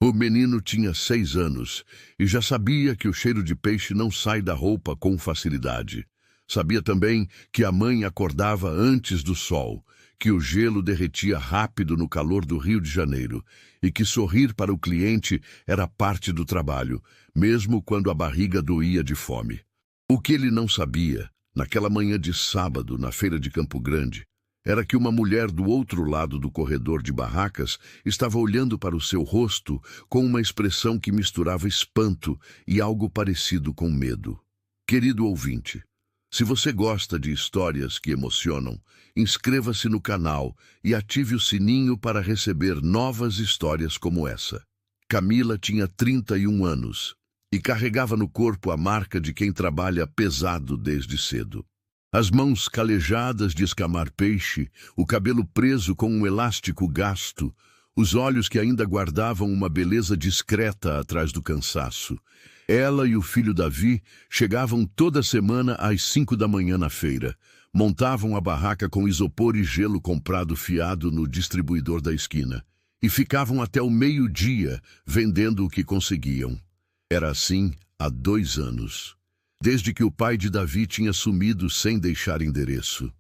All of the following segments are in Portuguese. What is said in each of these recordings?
O menino tinha 6 anos e já sabia que o cheiro de peixe não sai da roupa com facilidade. Sabia também que a mãe acordava antes do sol, que o gelo derretia rápido no calor do Rio de Janeiro e que sorrir para o cliente era parte do trabalho, mesmo quando a barriga doía de fome. O que ele não sabia, naquela manhã de sábado, na feira de Campo Grande, era que uma mulher do outro lado do corredor de barracas estava olhando para o seu rosto com uma expressão que misturava espanto e algo parecido com medo. Querido ouvinte, se você gosta de histórias que emocionam, inscreva-se no canal e ative o sininho para receber novas histórias como essa. Camila tinha 31 anos e carregava no corpo a marca de quem trabalha pesado desde cedo. As mãos calejadas de escamar peixe, o cabelo preso com um elástico gasto, os olhos que ainda guardavam uma beleza discreta atrás do cansaço. Ela e o filho Davi chegavam toda semana às 5 da manhã na feira. Montavam a barraca com isopor e gelo comprado fiado no distribuidor da esquina. E ficavam até o meio-dia vendendo o que conseguiam. Era assim há 2 anos. Desde que o pai de Davi tinha sumido sem deixar endereço.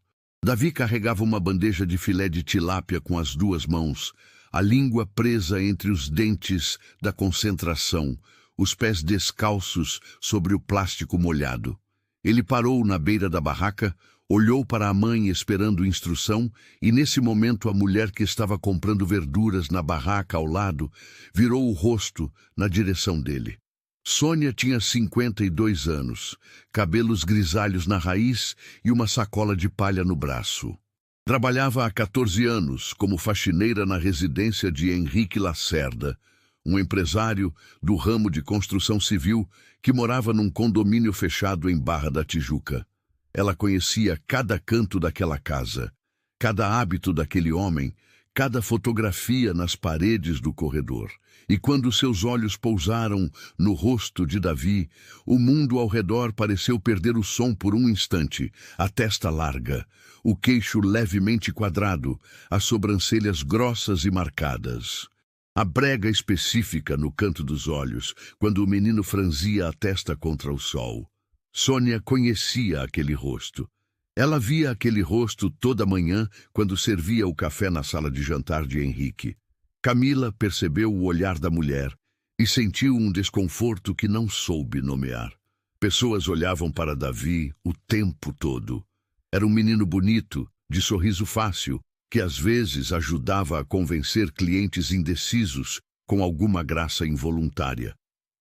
Davi carregava uma bandeja de filé de tilápia com as 2 mãos, a língua presa entre os dentes da concentração, os pés descalços sobre o plástico molhado. Ele parou na beira da barraca, olhou para a mãe esperando instrução, e nesse momento a mulher que estava comprando verduras na barraca ao lado virou o rosto na direção dele. Sônia tinha 52 anos, cabelos grisalhos na raiz e uma sacola de palha no braço. Trabalhava há 14 anos como faxineira na residência de Henrique Lacerda, um empresário do ramo de construção civil que morava num condomínio fechado em Barra da Tijuca. Ela conhecia cada canto daquela casa, cada hábito daquele homem, cada fotografia nas paredes do corredor. E quando seus olhos pousaram no rosto de Davi, o mundo ao redor pareceu perder o som por um instante. A testa larga, o queixo levemente quadrado, as sobrancelhas grossas e marcadas. A brega específica no canto dos olhos, quando o menino franzia a testa contra o sol. Sônia conhecia aquele rosto. Ela via aquele rosto toda manhã quando servia o café na sala de jantar de Henrique. Camila percebeu o olhar da mulher e sentiu um desconforto que não soube nomear. Pessoas olhavam para Davi o tempo todo. Era um menino bonito, de sorriso fácil, que às vezes ajudava a convencer clientes indecisos com alguma graça involuntária.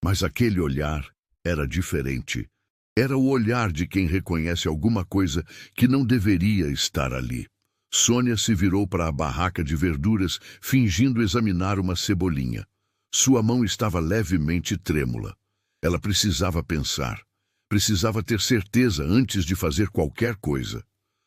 Mas aquele olhar era diferente. Era o olhar de quem reconhece alguma coisa que não deveria estar ali. Sônia se virou para a barraca de verduras, fingindo examinar uma cebolinha. Sua mão estava levemente trêmula. Ela precisava pensar. Precisava ter certeza antes de fazer qualquer coisa.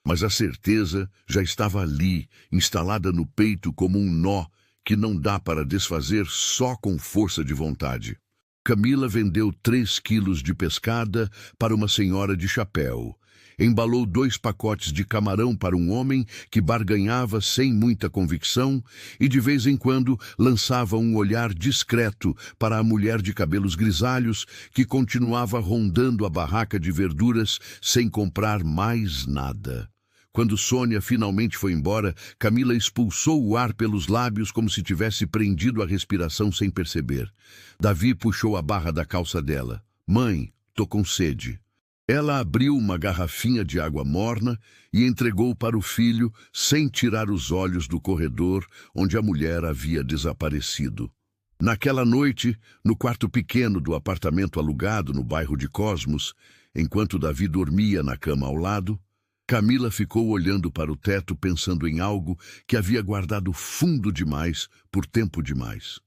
Mas a certeza já estava ali, instalada no peito como um nó que não dá para desfazer só com força de vontade. Camila vendeu 3 quilos de pescada para uma senhora de chapéu. Embalou 2 pacotes de camarão para um homem que barganhava sem muita convicção e de vez em quando lançava um olhar discreto para a mulher de cabelos grisalhos que continuava rondando a barraca de verduras sem comprar mais nada. Quando Sônia finalmente foi embora, Camila expulsou o ar pelos lábios como se tivesse prendido a respiração sem perceber. Davi puxou a barra da calça dela. Mãe, tô com sede. Ela abriu uma garrafinha de água morna e entregou para o filho sem tirar os olhos do corredor onde a mulher havia desaparecido. Naquela noite, no quarto pequeno do apartamento alugado no bairro de Cosmos, enquanto Davi dormia na cama ao lado, Camila ficou olhando para o teto pensando em algo que havia guardado fundo demais por tempo demais.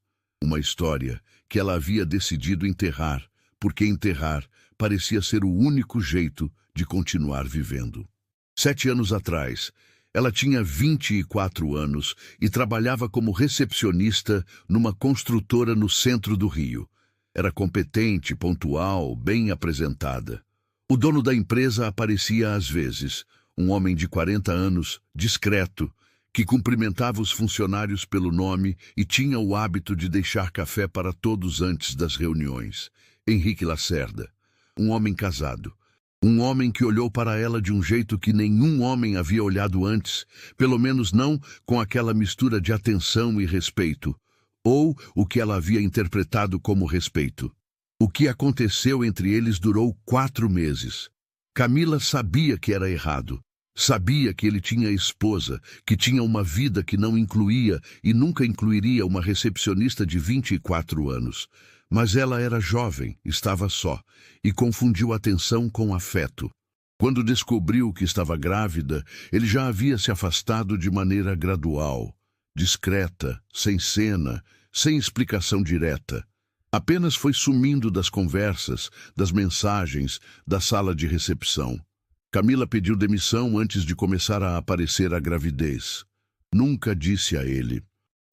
Uma história que ela havia decidido enterrar, porque enterrar parecia ser o único jeito de continuar vivendo. 7 anos atrás, ela tinha 24 anos e trabalhava como recepcionista numa construtora no centro do Rio. Era competente, pontual, bem apresentada. O dono da empresa aparecia às vezes, um homem de 40 anos, discreto, que cumprimentava os funcionários pelo nome e tinha o hábito de deixar café para todos antes das reuniões. Henrique Lacerda, um homem casado. Um homem que olhou para ela de um jeito que nenhum homem havia olhado antes, pelo menos não com aquela mistura de atenção e respeito, ou o que ela havia interpretado como respeito. O que aconteceu entre eles durou 4 meses. Camila sabia que era errado. Sabia que ele tinha esposa, que tinha uma vida que não incluía e nunca incluiria uma recepcionista de 24 anos. Mas ela era jovem, estava só, e confundiu atenção com afeto. Quando descobriu que estava grávida, ele já havia se afastado de maneira gradual, discreta, sem cena, sem explicação direta. Apenas foi sumindo das conversas, das mensagens, da sala de recepção. Camila pediu demissão antes de começar a aparecer a gravidez. Nunca disse a ele.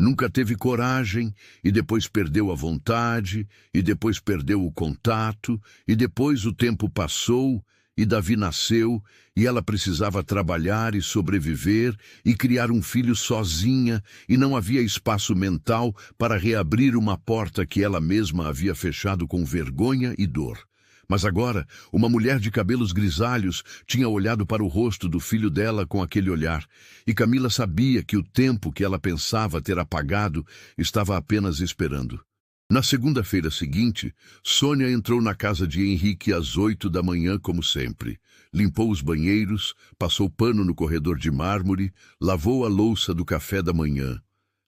Nunca teve coragem, e depois perdeu a vontade, e depois perdeu o contato, e depois o tempo passou, e Davi nasceu, e ela precisava trabalhar e sobreviver, e criar um filho sozinha, e não havia espaço mental para reabrir uma porta que ela mesma havia fechado com vergonha e dor. Mas agora, uma mulher de cabelos grisalhos tinha olhado para o rosto do filho dela com aquele olhar, e Camila sabia que o tempo que ela pensava ter apagado estava apenas esperando. Na segunda-feira seguinte, Sônia entrou na casa de Henrique às 8 da manhã, como sempre. Limpou os banheiros, passou pano no corredor de mármore, lavou a louça do café da manhã.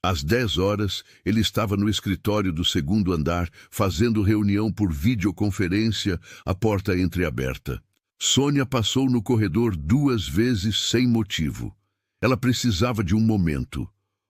Às 10 horas, ele estava no escritório do segundo andar, fazendo reunião por videoconferência, a porta entreaberta. Sônia passou no corredor 2 vezes sem motivo. Ela precisava de um momento.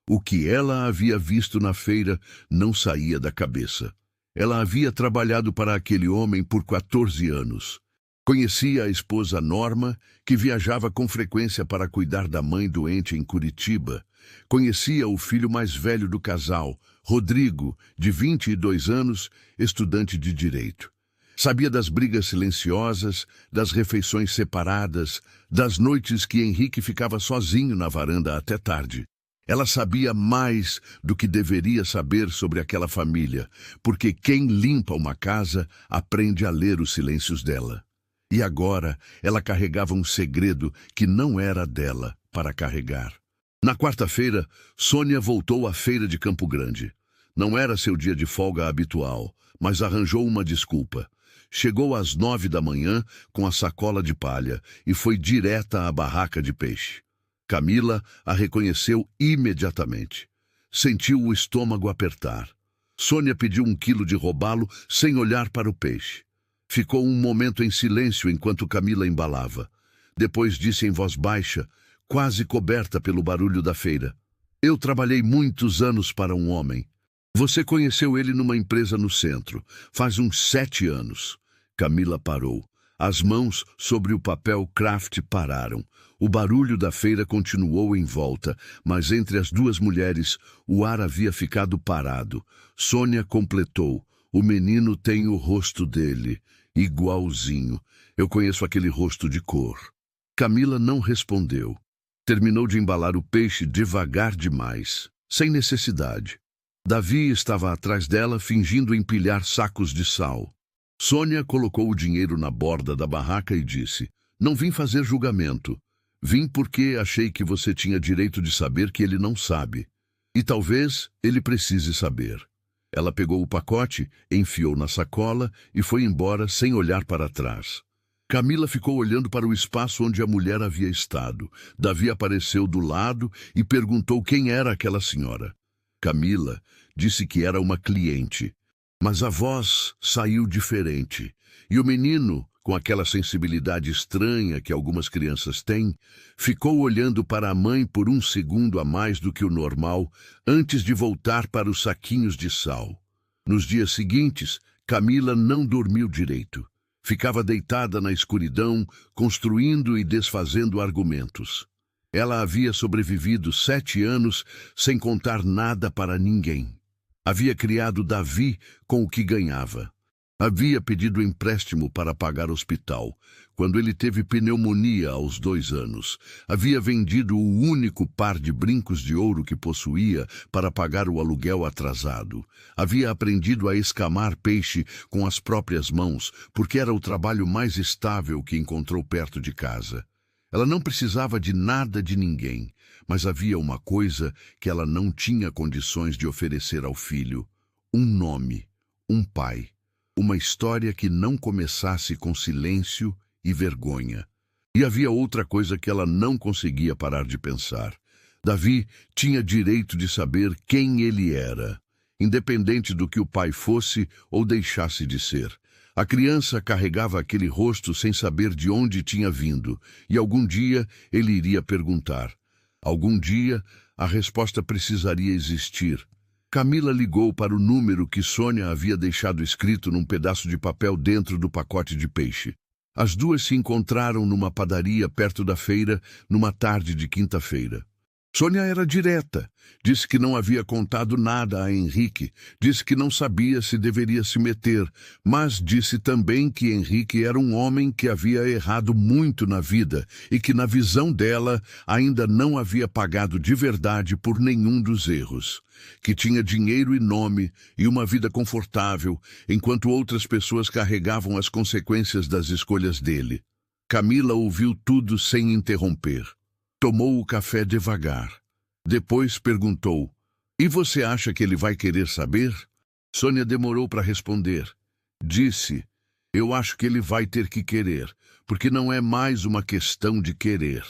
O que ela havia visto na feira não saía da cabeça. Ela havia trabalhado para aquele homem por 14 anos. Conhecia a esposa Norma, que viajava com frequência para cuidar da mãe doente em Curitiba. Conhecia o filho mais velho do casal, Rodrigo, de 22 anos, estudante de direito. Sabia das brigas silenciosas, das refeições separadas, das noites que Henrique ficava sozinho na varanda até tarde. Ela sabia mais do que deveria saber sobre aquela família, porque quem limpa uma casa aprende a ler os silêncios dela. E agora ela carregava um segredo que não era dela para carregar. Na quarta-feira, Sônia voltou à feira de Campo Grande. Não era seu dia de folga habitual, mas arranjou uma desculpa. Chegou às 9 da manhã com a sacola de palha e foi direta à barraca de peixe. Camila a reconheceu imediatamente. Sentiu o estômago apertar. Sônia pediu 1 quilo de robalo sem olhar para o peixe. Ficou um momento em silêncio enquanto Camila embalava. Depois disse em voz baixa, quase coberta pelo barulho da feira: "Eu trabalhei muitos anos para um homem. Você conheceu ele numa empresa no centro, faz uns 7 anos. Camila parou. As mãos sobre o papel craft pararam. O barulho da feira continuou em volta, mas entre as duas mulheres o ar havia ficado parado. Sônia completou. O menino tem o rosto dele, igualzinho. Eu conheço aquele rosto de cor. Camila não respondeu. Terminou de embalar o peixe devagar demais, sem necessidade. Davi estava atrás dela, fingindo empilhar sacos de sal. Sônia colocou o dinheiro na borda da barraca e disse: "Não vim fazer julgamento. Vim porque achei que você tinha direito de saber que ele não sabe. E talvez ele precise saber." Ela pegou o pacote, enfiou na sacola e foi embora sem olhar para trás. Camila ficou olhando para o espaço onde a mulher havia estado. Davi apareceu do lado e perguntou quem era aquela senhora. Camila disse que era uma cliente, mas a voz saiu diferente. E o menino, com aquela sensibilidade estranha que algumas crianças têm, ficou olhando para a mãe por 1 segundo a mais do que o normal, antes de voltar para os saquinhos de sal. Nos dias seguintes, Camila não dormiu direito. Ficava deitada na escuridão, construindo e desfazendo argumentos. Ela havia sobrevivido 7 anos sem contar nada para ninguém. Havia criado Davi com o que ganhava. Havia pedido empréstimo para pagar hospital, quando ele teve pneumonia aos 2 anos. Havia vendido o único par de brincos de ouro que possuía para pagar o aluguel atrasado. Havia aprendido a escamar peixe com as próprias mãos, porque era o trabalho mais estável que encontrou perto de casa. Ela não precisava de nada de ninguém, mas havia uma coisa que ela não tinha condições de oferecer ao filho: um nome, um pai. Uma história que não começasse com silêncio e vergonha. E havia outra coisa que ela não conseguia parar de pensar. Davi tinha direito de saber quem ele era, independente do que o pai fosse ou deixasse de ser. A criança carregava aquele rosto sem saber de onde tinha vindo, e algum dia ele iria perguntar. Algum dia a resposta precisaria existir. Camila ligou para o número que Sônia havia deixado escrito num pedaço de papel dentro do pacote de peixe. As duas se encontraram numa padaria perto da feira, numa tarde de quinta-feira. Sônia era direta. Disse que não havia contado nada a Henrique. Disse que não sabia se deveria se meter, mas disse também que Henrique era um homem que havia errado muito na vida e que, na visão dela, ainda não havia pagado de verdade por nenhum dos erros. Que tinha dinheiro e nome e uma vida confortável, enquanto outras pessoas carregavam as consequências das escolhas dele. Camila ouviu tudo sem interromper. Tomou o café devagar. Depois perguntou: "E você acha que ele vai querer saber?" Sônia demorou para responder. Disse: "Eu acho que ele vai ter que querer, porque não é mais uma questão de querer."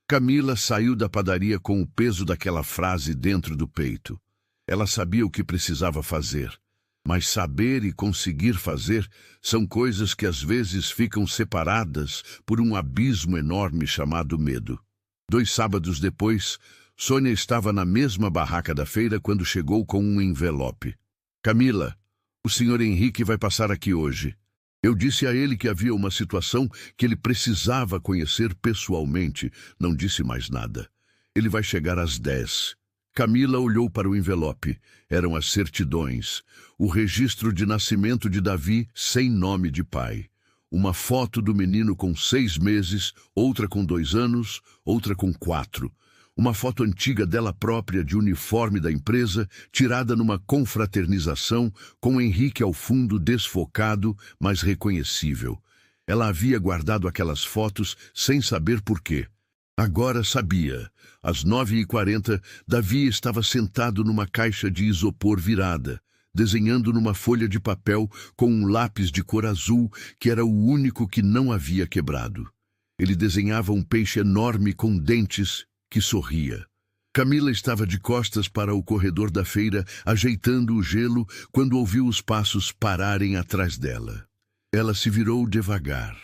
Camila saiu da padaria com o peso daquela frase dentro do peito. Ela sabia o que precisava fazer, mas saber e conseguir fazer são coisas que às vezes ficam separadas por um abismo enorme chamado medo. 2 sábados depois, Sônia estava na mesma barraca da feira quando chegou com um envelope. "Camila, o senhor Henrique vai passar aqui hoje. Eu disse a ele que havia uma situação que ele precisava conhecer pessoalmente." Não disse mais nada. "Ele vai chegar às 10. Camila olhou para o envelope. Eram as certidões. O registro de nascimento de Davi sem nome de pai. Uma foto do menino com 6 meses, outra com 2 anos, outra com 4. Uma foto antiga dela própria de uniforme da empresa, tirada numa confraternização, com Henrique ao fundo desfocado, mas reconhecível. Ela havia guardado aquelas fotos sem saber por quê. Agora sabia. Às 9h40, Davi estava sentado numa caixa de isopor virada, desenhando numa folha de papel com um lápis de cor azul que era o único que não havia quebrado. Ele desenhava um peixe enorme com dentes que sorria. Camila estava de costas para o corredor da feira, ajeitando o gelo, quando ouviu os passos pararem atrás dela. Ela se virou devagar.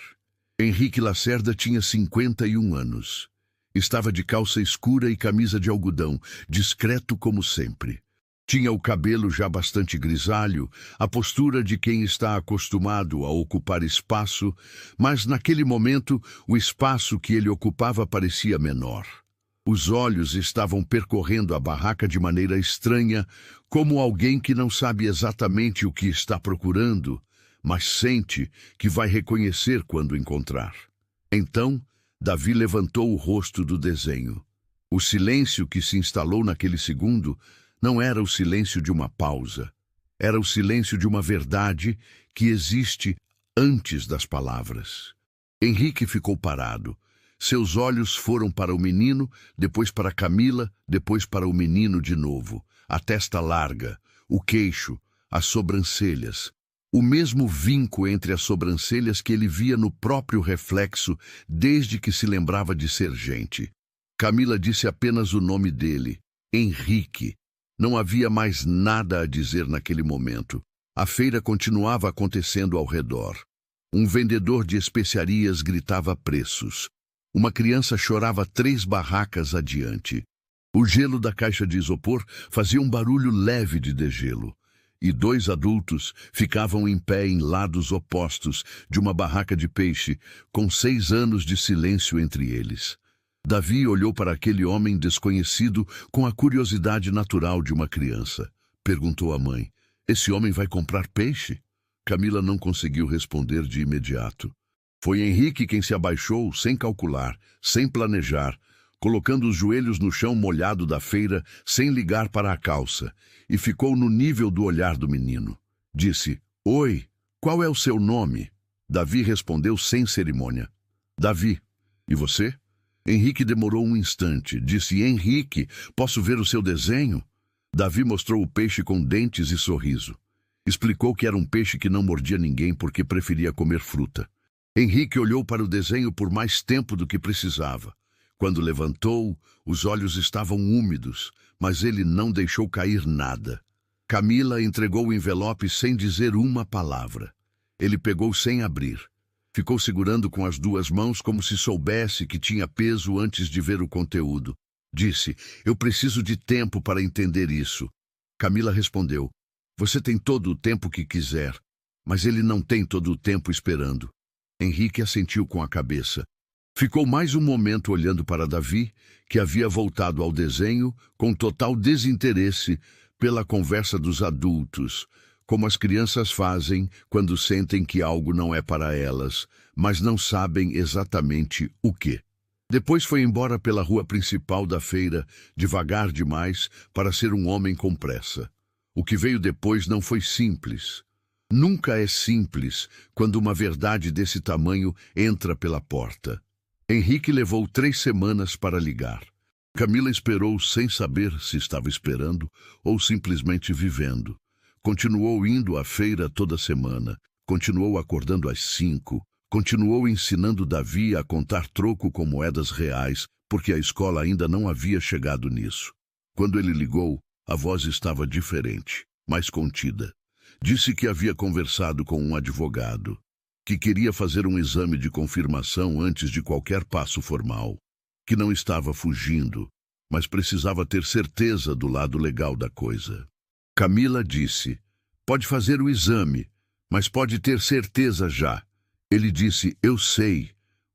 Henrique Lacerda tinha 51 anos. Estava de calça escura e camisa de algodão, discreto como sempre. Tinha o cabelo já bastante grisalho, a postura de quem está acostumado a ocupar espaço, mas naquele momento o espaço que ele ocupava parecia menor. Os olhos estavam percorrendo a barraca de maneira estranha, como alguém que não sabe exatamente o que está procurando, mas sente que vai reconhecer quando encontrar. Então, Davi levantou o rosto do desenho. O silêncio que se instalou naquele segundo não era o silêncio de uma pausa. Era o silêncio de uma verdade que existe antes das palavras. Henrique ficou parado. Seus olhos foram para o menino, depois para Camila, depois para o menino de novo. A testa larga, o queixo, as sobrancelhas. O mesmo vinco entre as sobrancelhas que ele via no próprio reflexo desde que se lembrava de ser gente. Camila disse apenas o nome dele, Henrique. Não havia mais nada a dizer naquele momento. A feira continuava acontecendo ao redor. Um vendedor de especiarias gritava preços. Uma criança chorava 3 barracas adiante. O gelo da caixa de isopor fazia um barulho leve de degelo. E 2 adultos ficavam em pé em lados opostos de uma barraca de peixe, com 6 anos de silêncio entre eles. Davi olhou para aquele homem desconhecido com a curiosidade natural de uma criança. Perguntou à mãe: "Esse homem vai comprar peixe?" Camila não conseguiu responder de imediato. Foi Henrique quem se abaixou, sem calcular, sem planejar, colocando os joelhos no chão molhado da feira, sem ligar para a calça, e ficou no nível do olhar do menino. Disse: "Oi, qual é o seu nome?" Davi respondeu sem cerimônia: "Davi. E você?" Henrique demorou um instante. Disse: "Henrique, posso ver o seu desenho?" Davi mostrou o peixe com dentes e sorriso. Explicou que era um peixe que não mordia ninguém porque preferia comer fruta. Henrique olhou para o desenho por mais tempo do que precisava. Quando levantou, os olhos estavam úmidos, mas ele não deixou cair nada. Camila entregou o envelope sem dizer uma palavra. Ele pegou sem abrir. Ficou segurando com as duas mãos como se soubesse que tinha peso antes de ver o conteúdo. Disse: "Eu preciso de tempo para entender isso." Camila respondeu: "Você tem todo o tempo que quiser, mas ele não tem todo o tempo esperando." Henrique assentiu com a cabeça. Ficou mais um momento olhando para Davi, que havia voltado ao desenho com total desinteresse pela conversa dos adultos, como as crianças fazem quando sentem que algo não é para elas, mas não sabem exatamente o que. Depois foi embora pela rua principal da feira, devagar demais para ser um homem com pressa. O que veio depois não foi simples. Nunca é simples quando uma verdade desse tamanho entra pela porta. Henrique levou 3 semanas para ligar. Camila esperou sem saber se estava esperando ou simplesmente vivendo. Continuou indo à feira toda semana. Continuou acordando às 5. Continuou ensinando Davi a contar troco com moedas reais, porque a escola ainda não havia chegado nisso. Quando ele ligou, a voz estava diferente, mais contida. Disse que havia conversado com um advogado, que queria fazer um exame de confirmação antes de qualquer passo formal, que não estava fugindo, mas precisava ter certeza do lado legal da coisa. Camila disse: "Pode fazer o exame, mas pode ter certeza já." Ele disse: "Eu sei.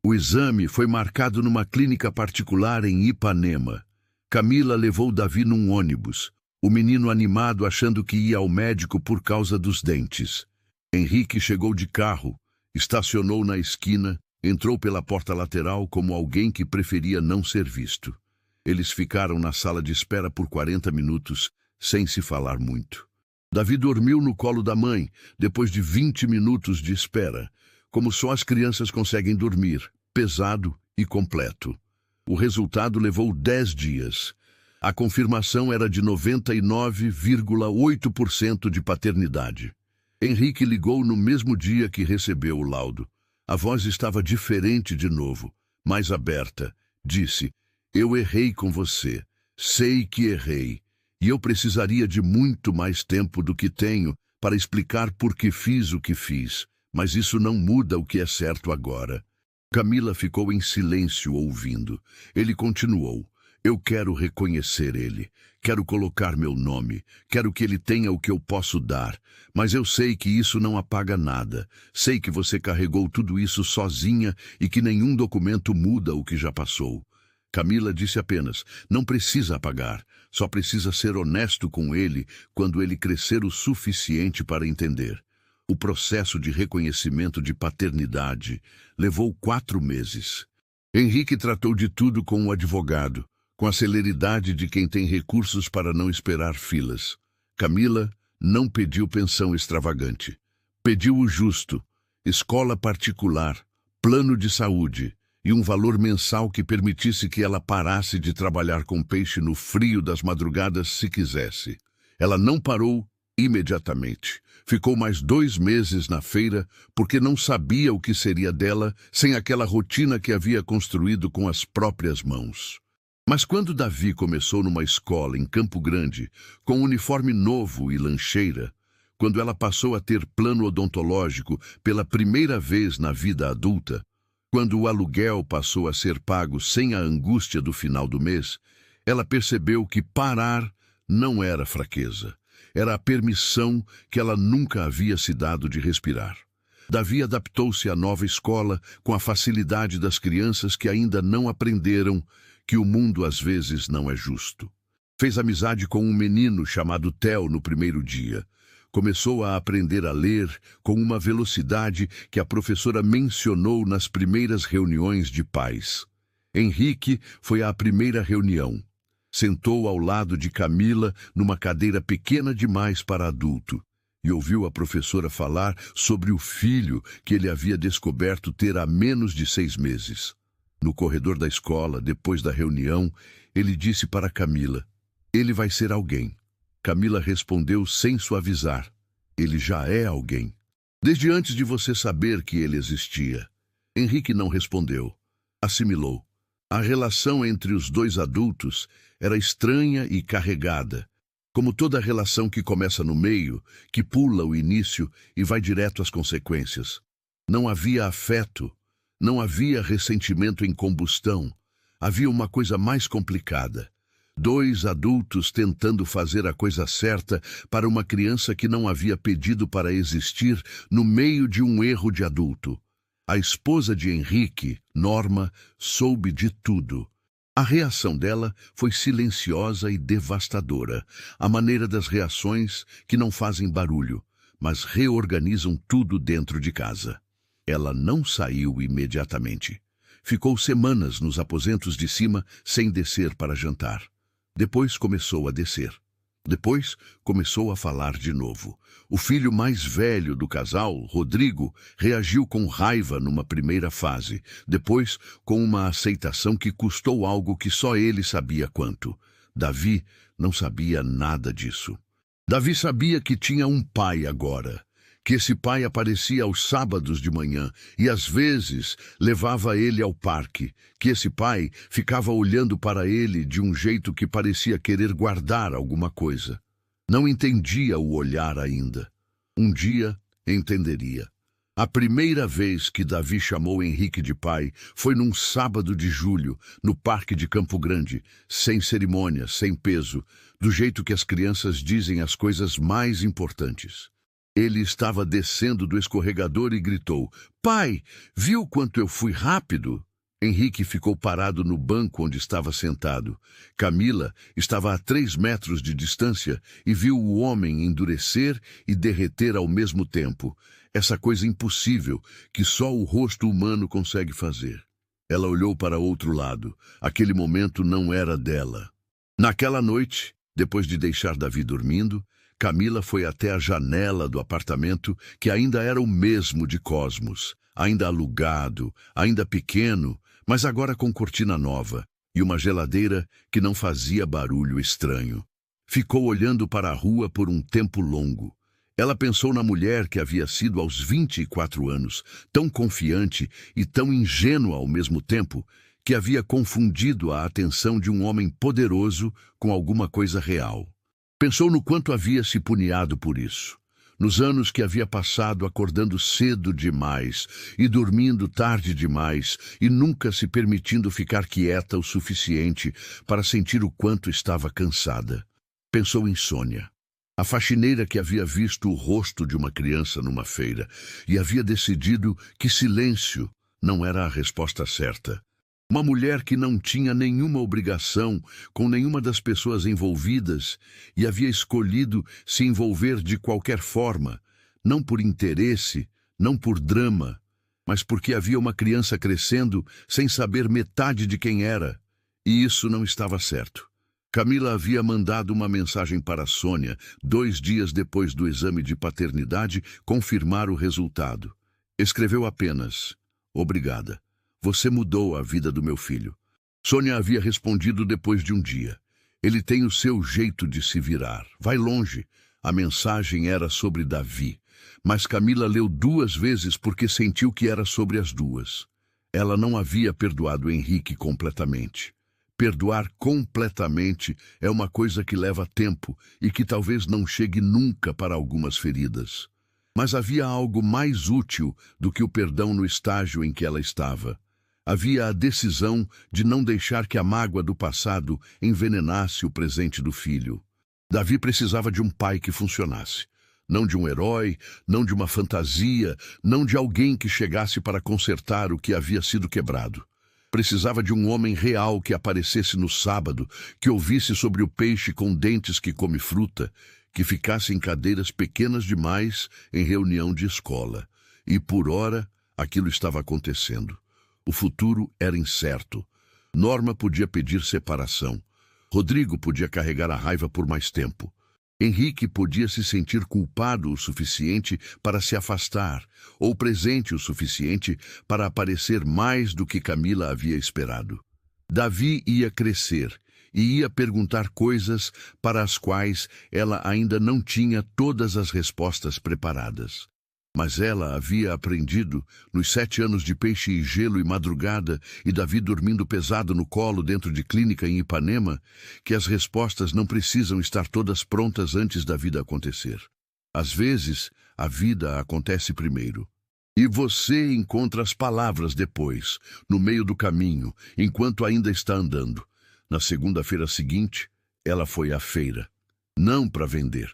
O exame foi marcado numa clínica particular em Ipanema." Camila levou Davi num ônibus, o menino animado achando que ia ao médico por causa dos dentes. Henrique chegou de carro, estacionou na esquina, entrou pela porta lateral como alguém que preferia não ser visto. Eles ficaram na sala de espera por 40 minutos, sem se falar muito. Davi dormiu no colo da mãe, depois de 20 minutos de espera, como só as crianças conseguem dormir, pesado e completo. O resultado levou 10 dias. A confirmação era de 99,8% de paternidade. Henrique ligou no mesmo dia que recebeu o laudo. A voz estava diferente de novo, mais aberta. Disse: "Eu errei com você. Sei que errei. E eu precisaria de muito mais tempo do que tenho para explicar por que fiz o que fiz. Mas isso não muda o que é certo agora." Camila ficou em silêncio ouvindo. Ele continuou: "Eu quero reconhecer ele. Quero colocar meu nome. Quero que ele tenha o que eu posso dar. Mas eu sei que isso não apaga nada. Sei que você carregou tudo isso sozinha e que nenhum documento muda o que já passou." Camila disse apenas: "Não precisa apagar. Só precisa ser honesto com ele quando ele crescer o suficiente para entender." O processo de reconhecimento de paternidade levou 4 meses. Henrique tratou de tudo com o advogado, com a celeridade de quem tem recursos para não esperar filas. Camila não pediu pensão extravagante. Pediu o justo: escola particular, plano de saúde e um valor mensal que permitisse que ela parasse de trabalhar com peixe no frio das madrugadas se quisesse. Ela não parou imediatamente. Ficou mais 2 meses na feira porque não sabia o que seria dela sem aquela rotina que havia construído com as próprias mãos. Mas quando Davi começou numa escola em Campo Grande, com uniforme novo e lancheira, quando ela passou a ter plano odontológico pela primeira vez na vida adulta, quando o aluguel passou a ser pago sem a angústia do final do mês, ela percebeu que parar não era fraqueza. Era a permissão que ela nunca havia se dado de respirar. Davi adaptou-se à nova escola com a facilidade das crianças que ainda não aprenderam que o mundo às vezes não é justo. Fez amizade com um menino chamado Theo no primeiro dia. Começou a aprender a ler com uma velocidade que a professora mencionou nas primeiras reuniões de pais. Henrique foi à primeira reunião. Sentou ao lado de Camila numa cadeira pequena demais para adulto e ouviu a professora falar sobre o filho que ele havia descoberto ter há menos de 6 meses. No corredor da escola, depois da reunião, ele disse para Camila: "Ele vai ser alguém." Camila respondeu sem suavizar: "Ele já é alguém. Desde antes de você saber que ele existia." Henrique não respondeu. Assimilou. A relação entre os dois adultos era estranha e carregada, como toda relação que começa no meio, que pula o início e vai direto às consequências. Não havia afeto, não havia ressentimento em combustão. Havia uma coisa mais complicada. 2 adultos tentando fazer a coisa certa para uma criança que não havia pedido para existir no meio de um erro de adulto. A esposa de Henrique, Norma, soube de tudo. A reação dela foi silenciosa e devastadora, a maneira das reações que não fazem barulho, mas reorganizam tudo dentro de casa. Ela não saiu imediatamente. Ficou semanas nos aposentos de cima sem descer para jantar. Depois começou a descer. Depois começou a falar de novo. O filho mais velho do casal, Rodrigo, reagiu com raiva numa primeira fase, depois com uma aceitação que custou algo que só ele sabia quanto. Davi não sabia nada disso. Davi sabia que tinha um pai agora, que esse pai aparecia aos sábados de manhã e às vezes levava ele ao parque, que esse pai ficava olhando para ele de um jeito que parecia querer guardar alguma coisa. Não entendia o olhar ainda. Um dia entenderia. A primeira vez que Davi chamou Henrique de pai foi num sábado de julho, no Parque de Campo Grande, sem cerimônia, sem peso, do jeito que as crianças dizem as coisas mais importantes. Ele estava descendo do escorregador e gritou: "Pai, viu quanto eu fui rápido?" Henrique ficou parado no banco onde estava sentado. Camila estava a 3 metros de distância e viu o homem endurecer e derreter ao mesmo tempo. Essa coisa impossível que só o rosto humano consegue fazer. Ela olhou para outro lado. Aquele momento não era dela. Naquela noite, depois de deixar Davi dormindo, Camila foi até a janela do apartamento, que ainda era o mesmo de Cosmos, ainda alugado, ainda pequeno, mas agora com cortina nova e uma geladeira que não fazia barulho estranho. Ficou olhando para a rua por um tempo longo. Ela pensou na mulher que havia sido aos 24 anos, tão confiante e tão ingênua ao mesmo tempo, que havia confundido a atenção de um homem poderoso com alguma coisa real. Pensou no quanto havia se puniado por isso, nos anos que havia passado acordando cedo demais e dormindo tarde demais e nunca se permitindo ficar quieta o suficiente para sentir o quanto estava cansada. Pensou em Sônia, a faxineira que havia visto o rosto de uma criança numa feira e havia decidido que silêncio não era a resposta certa. Uma mulher que não tinha nenhuma obrigação com nenhuma das pessoas envolvidas e havia escolhido se envolver de qualquer forma, não por interesse, não por drama, mas porque havia uma criança crescendo sem saber metade de quem era, e isso não estava certo. Camila havia mandado uma mensagem para Sônia 2 dias depois do exame de paternidade confirmar o resultado. Escreveu apenas: "Obrigada. Você mudou a vida do meu filho." Sônia havia respondido depois de um dia: "Ele tem o seu jeito de se virar. Vai longe." A mensagem era sobre Davi, mas Camila leu 2 vezes porque sentiu que era sobre as duas. Ela não havia perdoado Henrique completamente. Perdoar completamente é uma coisa que leva tempo e que talvez não chegue nunca para algumas feridas. Mas havia algo mais útil do que o perdão no estágio em que ela estava. Havia a decisão de não deixar que a mágoa do passado envenenasse o presente do filho. Davi precisava de um pai que funcionasse. Não de um herói, não de uma fantasia, não de alguém que chegasse para consertar o que havia sido quebrado. Precisava de um homem real que aparecesse no sábado, que ouvisse sobre o peixe com dentes que come fruta, que ficasse em cadeiras pequenas demais em reunião de escola. E por ora, aquilo estava acontecendo. O futuro era incerto. Norma podia pedir separação. Rodrigo podia carregar a raiva por mais tempo. Henrique podia se sentir culpado o suficiente para se afastar, ou presente o suficiente para aparecer mais do que Camila havia esperado. Davi ia crescer e ia perguntar coisas para as quais ela ainda não tinha todas as respostas preparadas. Mas ela havia aprendido, nos 7 anos de peixe e gelo e madrugada, e Davi dormindo pesado no colo dentro de clínica em Ipanema, que as respostas não precisam estar todas prontas antes da vida acontecer. Às vezes, a vida acontece primeiro. E você encontra as palavras depois, no meio do caminho, enquanto ainda está andando. Na segunda-feira seguinte, ela foi à feira. Não para vender.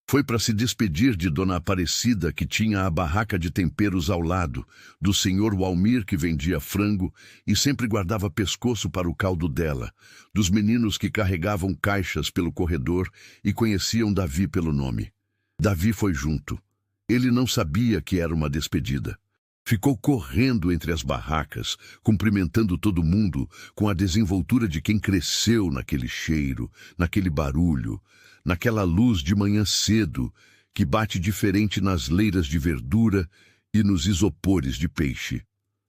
Foi para se despedir de Dona Aparecida, que tinha a barraca de temperos ao lado, do senhor Walmir, que vendia frango e sempre guardava pescoço para o caldo dela, dos meninos que carregavam caixas pelo corredor e conheciam Davi pelo nome. Davi foi junto. Ele não sabia que era uma despedida. Ficou correndo entre as barracas, cumprimentando todo mundo com a desenvoltura de quem cresceu naquele cheiro, naquele barulho, naquela luz de manhã cedo que bate diferente nas leiras de verdura e nos isopores de peixe.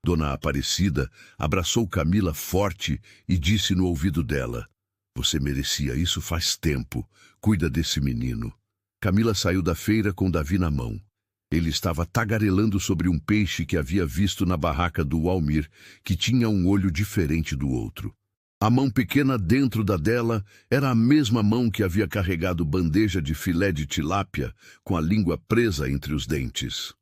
Dona Aparecida abraçou Camila forte e disse no ouvido dela: "Você merecia isso faz tempo. Cuida desse menino." Camila saiu da feira com Davi na mão. Ele estava tagarelando sobre um peixe que havia visto na barraca do Walmir, que tinha um olho diferente do outro. A mão pequena dentro da dela era a mesma mão que havia carregado bandeja de filé de tilápia com a língua presa entre os dentes.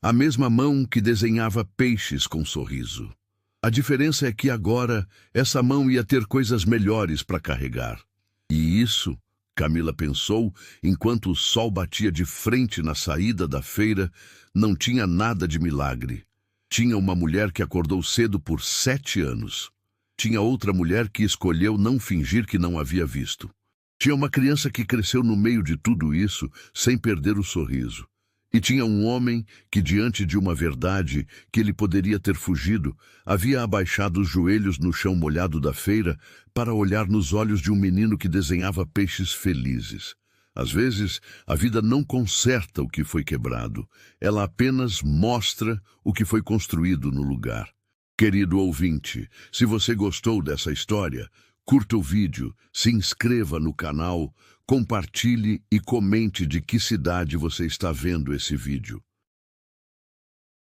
A mesma mão que desenhava peixes com sorriso. A diferença é que agora essa mão ia ter coisas melhores para carregar. E isso, Camila pensou, enquanto o sol batia de frente na saída da feira, não tinha nada de milagre. Tinha uma mulher que acordou cedo por 7 anos. Tinha outra mulher que escolheu não fingir que não havia visto. Tinha uma criança que cresceu no meio de tudo isso, sem perder o sorriso. E tinha um homem que, diante de uma verdade que ele poderia ter fugido, havia abaixado os joelhos no chão molhado da feira para olhar nos olhos de um menino que desenhava peixes felizes. Às vezes, a vida não conserta o que foi quebrado. Ela apenas mostra o que foi construído no lugar. Querido ouvinte, se você gostou dessa história, curta o vídeo, se inscreva no canal, compartilhe e comente de que cidade você está vendo esse vídeo.